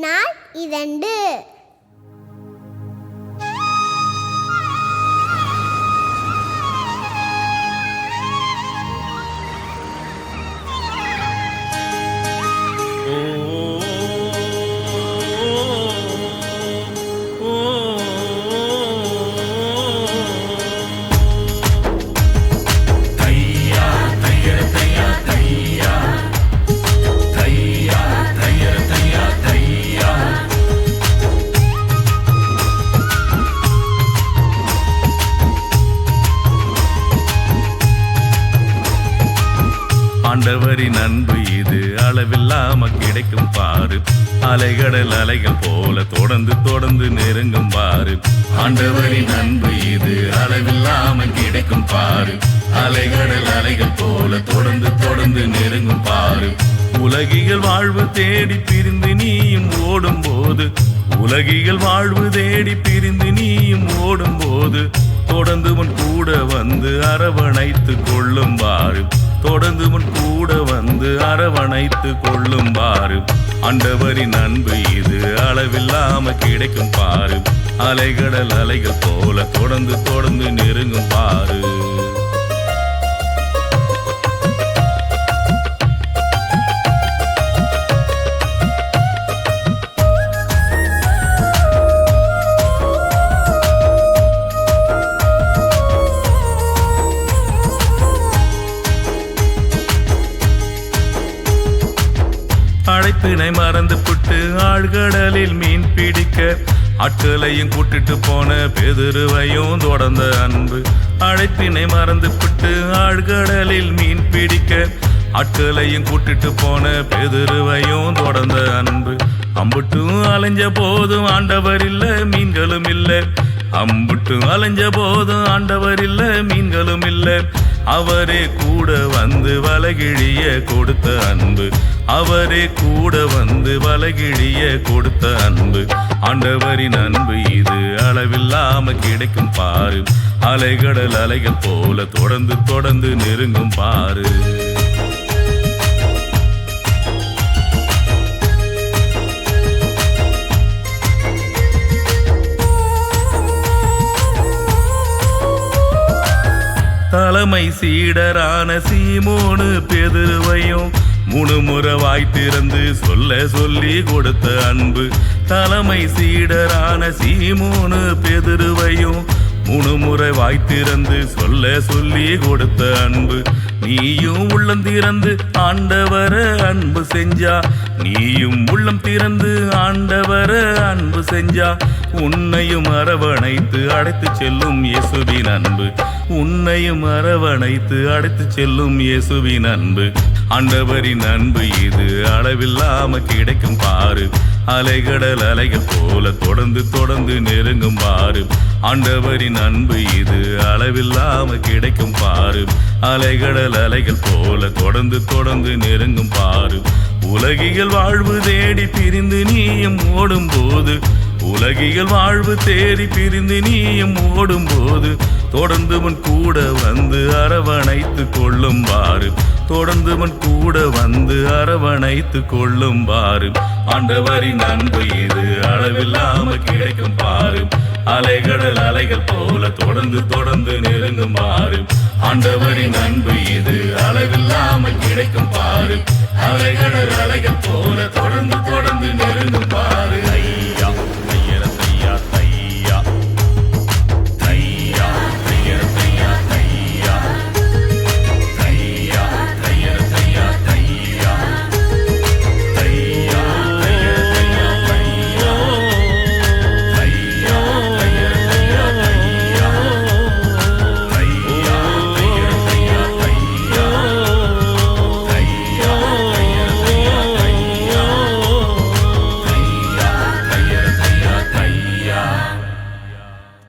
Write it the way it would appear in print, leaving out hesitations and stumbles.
நாள் 2. ஆண்டவரின் அன்பு இது அளவில்லாம கிடைக்கும் பாரு. அலைகடல் அலைகள் போல தொடர்ந்து தொடர்ந்து நெருங்கும் பாரு. ஆண்டவரின் அன்பு இது அளவில்லாம கிடைக்கும் பாரு. அலைகடல் அலைகள் போல தொடர்ந்து தொடர்ந்து நெருங்கும் பாரு. உலகிகள் வாழ்வு தேடி பிரிந்து நீயும் ஓடும் போது, உலகிகள் வாழ்வு தேடி பிரிந்து நீயும் ஓடும் போது, தொடர்ந்து உன் கூட வந்து அரவணைத்து கொள்ளும் பாரு. தொடர்ந்து உன் கூட வந்து அரவணைத்து கொள்ளும் பாரு. ஆண்டவரின் அன்பு இது அளவில்லாம கிடைக்கும் பாரு. அலைகடல் அலைகள் போல தொடர்ந்து தொடர்ந்து நெருங்கும் பாரு. அழைப்பினை மறந்து புட்டு ஆழ்கடலில் மீன் பிடிக்க, ஆட்களையும் கூட்டிட்டு போன பேதுருவையும் தொடர்ந்த அன்பு. அழைப்பினை மறந்து புட்டு ஆழ்கடலில் மீன் பிடிக்க, ஆட்களையும் கூட்டிட்டு போன பேதுருவையும் தொடர்ந்த அன்பு. அம்புட்டும் அலைஞ்ச போதும் ஆண்டவர் இல்ல, மீன்களும் இல்ல. அம்புட்டும் அலைஞ்ச போதும் ஆண்டவர் இல்ல, மீன்களும் இல்ல. அவரே கூட வந்து வலகிழிய கொடுத்த அன்பு. அவரே கூட வந்து வலகிழிய கொடுத்த அன்பு. ஆண்டவரின் அன்பு இது அளவில்லாம கிடைக்கும் பாரு. அலைகடல் அலைகள் போல தொடர்ந்து தொடர்ந்து நெருங்கும் பாரு. தலைமை சீடரான சீமோனு பேதுருவையும் 3 முறை வாய் திறந்து சொல்ல சொல்லி கொடுத்த அன்பு. தலைமை சீடரான சீமோனு பேதுருவையும் 3 முறை வாய் திறந்து சொல்ல சொல்லி கொடுத்த அன்பு. நீயும் உள்ளம் திறந்து ஆண்டவர அன்பு செஞ்சா, நீயும் உள்ளம் திறந்து ஆண்டவர அன்பு செஞ்சா, உன்னையும் அரவணைத்து அழைத்து செல்லும் இயேசுவின் அன்பு. உன்னையும் அரவணைத்து அழைத்து செல்லும் இயேசுவின் அன்பு. ஆண்டவரின் அன்பு இது அளவில்லாம கிடைக்கும் பாரு. அலைகடல் அலைகள் போல தொடர்ந்து தொடர்ந்து நெருங்கும் பாரு. ஆண்டவரின் அன்பு இது அளவில்லாம கிடைக்கும் பாரு. அலைகடல் அலைகள் போல தொடர்ந்து தொடர்ந்து நெருங்கும் பாரு. உலகிகள் வாழ்வு தேடி பிரிந்து நீயும் ஓடும் போது, உலகிகள் வாழ்வு தேடி பிரிந்து நீயும் ஓடும் போது, தொடர்ந்து உன் கூட வந்து அரவணைத்து கொள்ளும் பாரு. தொடர்ந்து உன் கூட வந்து அரவணைத்து கொள்ளும் பாரு. ஆண்டவரின் அன்பு இது அளவில்லாம கிடைக்கும் பாரு. அலைகடல் அலைகள் போல தொடர்ந்து தொடர்ந்து நெருங்கும் பாரு. ஆண்டவரின் அன்பு இது அளவில்லாம கிடைக்கும் பாரு. அலைகடல் அலைகள் போல